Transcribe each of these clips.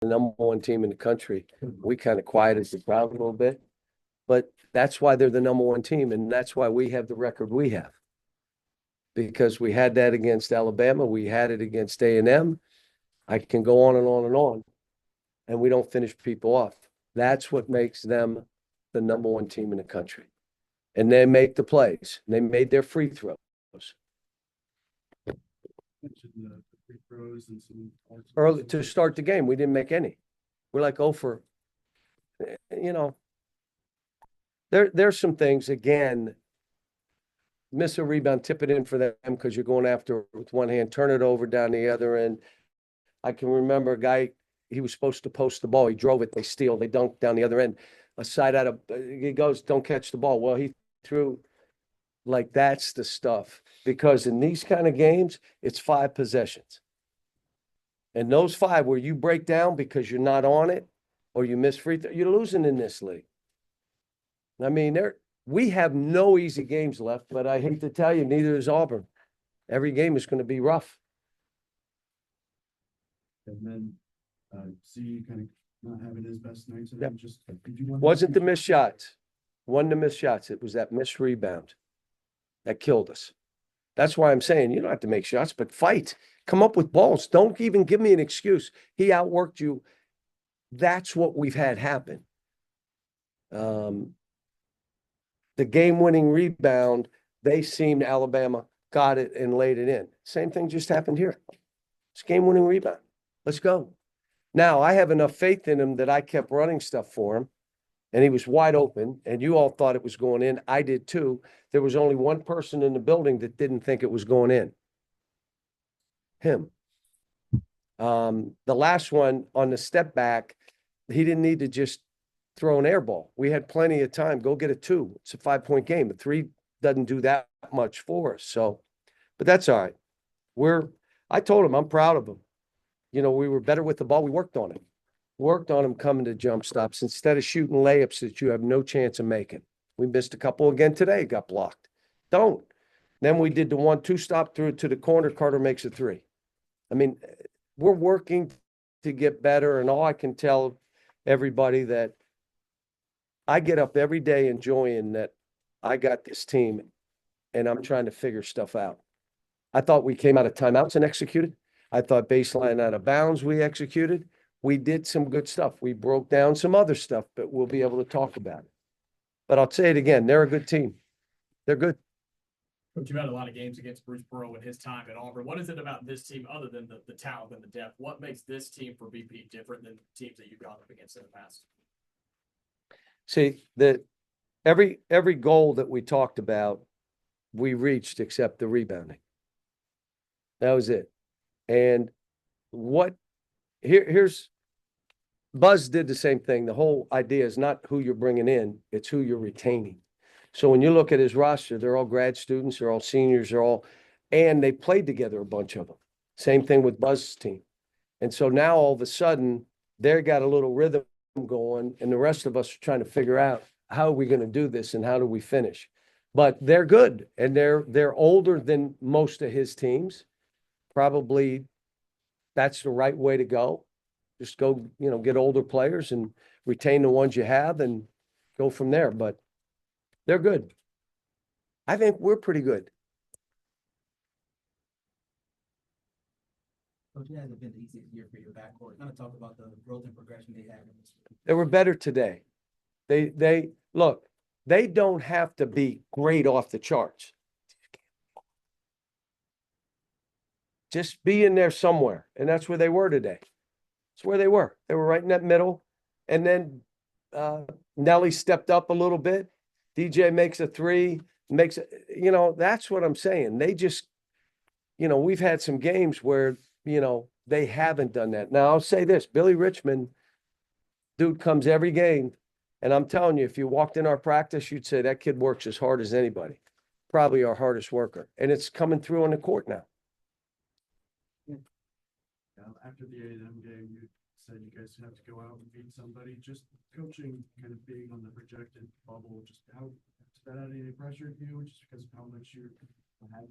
number one team in the country. We kind of quieted the crowd a little bit, but that's why they're the number one team, and that's why we have the record we have. Because we had that against Alabama, we had it against A&M. I can go on and on and on, and we don't finish people off. That's what makes them the number one team in the country. And they make the plays. They made their free throws. The free throws and some Early to start the game, we didn't make any. We're like, oh, there's some things, again, miss a rebound, tip it in for them because you're going after with one hand, turn it over down the other end. I can remember a guy, he was supposed to post the ball. He drove it, they steal, they dunk down the other end. A side out of, he goes, don't catch the ball. Well, he threw, like, that's the stuff. Because in these kind of games, it's 5 possessions. And those 5 where you break down because you're not on it or you miss free throw, you're losing in this league. I mean, we have no easy games left, but I hate to tell you, neither is Auburn. Every game is going to be rough. And then see kind of not having his best nights. And Yep. just did you want Wasn't the missed shots. Wasn't the missed shots. It was that missed rebound that killed us. That's why I'm saying you don't have to make shots, but fight. Come up with balls. Don't even give me an excuse. He outworked you. That's what we've had happen. The game-winning rebound, they seemed Alabama got it and laid it in. Same thing just happened here. It's game-winning rebound. Let's go. Now, I have enough faith in him that I kept running stuff for him, and he was wide open, and you all thought it was going in. I did too. There was only one person in the building that didn't think it was going in. Him. The last one on the step back, he didn't need to just throw an air ball. We had plenty of time. Go get a 2. It's a 5-point game. A 3 doesn't do that much for us. So, but that's all right. I told him I'm proud of him. You know, we were better with the ball. We worked on it. Worked on him coming to jump stops instead of shooting layups that you have no chance of making. We missed a couple again today, got blocked. Don't. Then we did the 1-2 stop through to the corner. Carter makes a 3. I mean, we're working to get better, and all I can tell everybody that I get up every day enjoying that I got this team and I'm trying to figure stuff out. I thought we came out of timeouts and executed. I thought baseline out of bounds we executed. We did some good stuff. We broke down some other stuff, but we'll be able to talk about it. But I'll say it again, they're a good team. They're good. Coach, you've had a lot of games against Bruce Pearl in his time at Auburn. What is it about this team other than the talent and the depth? What makes this team for BP different than teams that you've gone up against in the past? See, every goal that we talked about, we reached except the rebounding. That was it. And here's Buzz did the same thing. The whole idea is not who you're bringing in, it's who you're retaining. So when you look at his roster, they're all grad students, they're all seniors, and they played together, a bunch of them. Same thing with Buzz's team. And so now all of a sudden, they've got a little rhythm going, and the rest of us are trying to figure out how are we going to do this and how do we finish. But they're good, and they're older than most of his teams. Probably that's the right way to go. Just go, get older players and retain the ones you have and go from there. But they're good. I think we're pretty good. Coach, it hasn't been the easiest year for your backcourt. Kind of talk about the growth and progression they had in this year. They were better today. They look, they don't have to be great off the charts. Just be in there somewhere. And that's where they were today. That's where they were. They were right in that middle. And then Nelly stepped up a little bit. DJ makes a 3, that's what I'm saying. They just, we've had some games where, they haven't done that. Now, I'll say this, Billy Richmond, dude comes every game. And I'm telling you, if you walked in our practice, you'd say that kid works as hard as anybody. Probably our hardest worker. And it's coming through on the court now. After the A&M game, you said you guys have to go out and beat somebody. Just coaching, kind of being on the projected bubble, just how does that add any pressure to you? Just because of how much you're.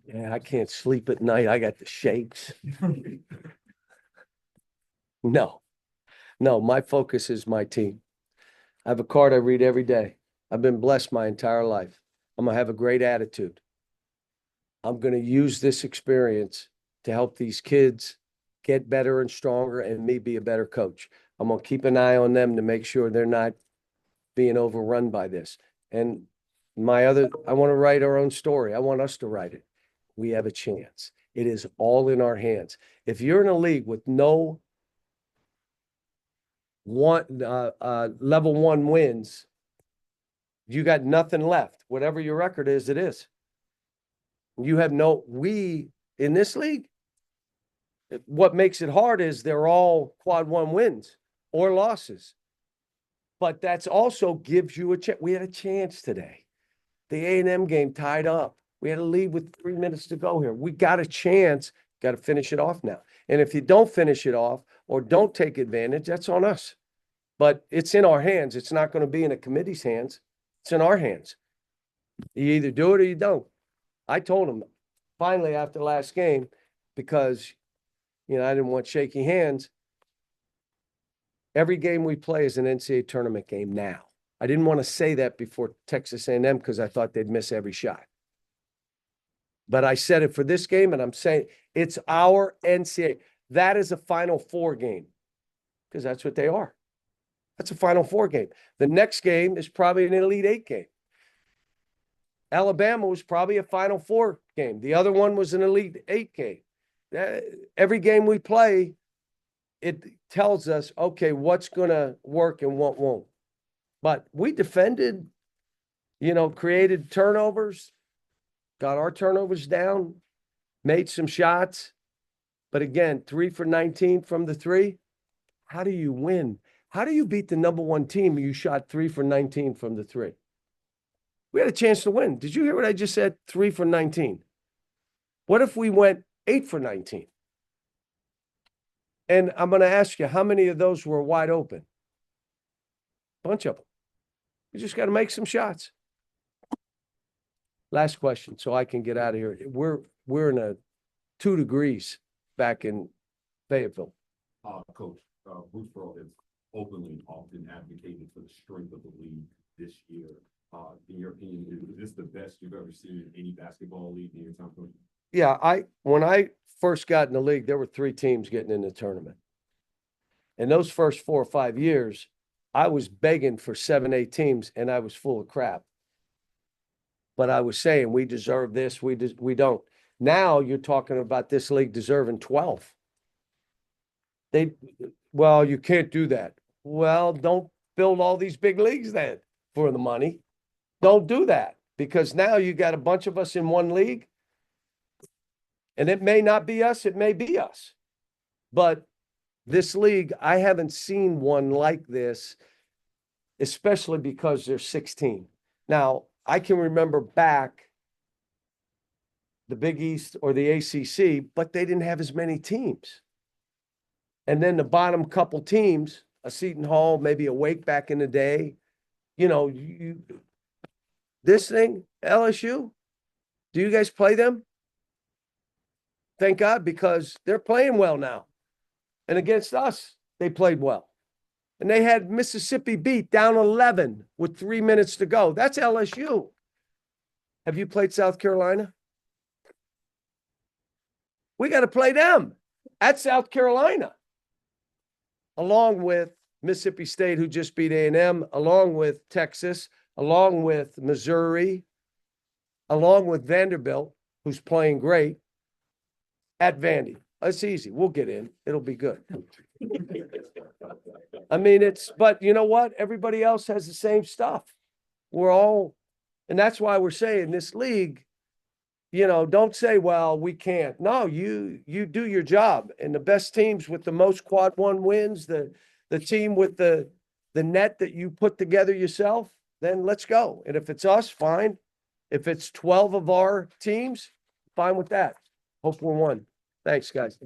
Yeah, I can't sleep at night. I got the shakes. No, No, my focus is my team. I have a card I read every day. I've been blessed my entire life. I'm gonna have a great attitude. I'm gonna use this experience to help these kids get better and stronger and me be a better coach. I'm gonna keep an eye on them to make sure they're not being overrun by this. And I want to write our own story. I want us to write it. We have a chance. It is all in our hands. If you're in a league with no level one wins, you got nothing left. Whatever your record is, it is. We in this league, what makes it hard is they're all quad one wins or losses. But that's also gives you a chance. We had a chance today. The A&M game tied up. We had a lead with 3 minutes to go here. We got a chance, got to finish it off now. And if you don't finish it off or don't take advantage, that's on us. But it's in our hands. It's not going to be in a committee's hands. It's in our hands. You either do it or you don't. I told him finally after the last game, because, I didn't want shaky hands. Every game we play is an NCAA tournament game now. I didn't want to say that before Texas A&M because I thought they'd miss every shot. But I said it for this game, and I'm saying it's our NCAA. That is a Final Four game because that's what they are. That's a Final Four game. The next game is probably an Elite Eight game. Alabama was probably a Final Four game. The other one was an Elite Eight game. Every game we play, it tells us, okay, what's going to work and what won't. But we defended, created turnovers, got our turnovers down, made some shots. But again, 3 for 19 from the three. How do you win? How do you beat the number one team? You shot 3 for 19 from the three. We had a chance to win. Did you hear what I just said? 3 for 19. What if we went 8 for 19? And I'm going to ask you, how many of those were wide open? Bunch of them. You just got to make some shots. Last question, so I can get out of here. We're in a 2 degrees back in Fayetteville. Coach, Boothboro has openly often advocated for the strength of the league this year. In your opinion, is this the best you've ever seen in any basketball league in your time? Yeah, when I first got in the league, there were 3 teams getting in the tournament. And those first 4 or 5 years, I was begging for 7, 8 teams, and I was full of crap. But I was saying, we deserve this, we don't. Now you're talking about this league deserving 12. You can't do that. Well, don't build all these big leagues then for the money. Don't do that, because now you got a bunch of us in one league. And it may not be us, it may be us. But this league, I haven't seen one like this, especially because there's 16. Now, I can remember back the Big East or the ACC, but they didn't have as many teams. And then the bottom couple teams, a Seton Hall, maybe a Wake back in the day, this thing, LSU, do you guys play them? Thank God, because they're playing well now. And against us, they played well. And they had Mississippi beat down 11 with 3 minutes to go. That's LSU. Have you played South Carolina? We got to play them at South Carolina, along with Mississippi State, who just beat A&M, along with Texas, along with Missouri, along with Vanderbilt, who's playing great, at Vandy. It's easy. We'll get in. It'll be good. I mean, but you know what? Everybody else has the same stuff. And that's why we're saying this league, don't say, well, we can't. No, you do your job. And the best teams with the most quad one wins, the team with the net that you put together yourself, then let's go. And if it's us, fine. If it's 12 of our teams, fine with that. Hope we're one. Thanks, guys.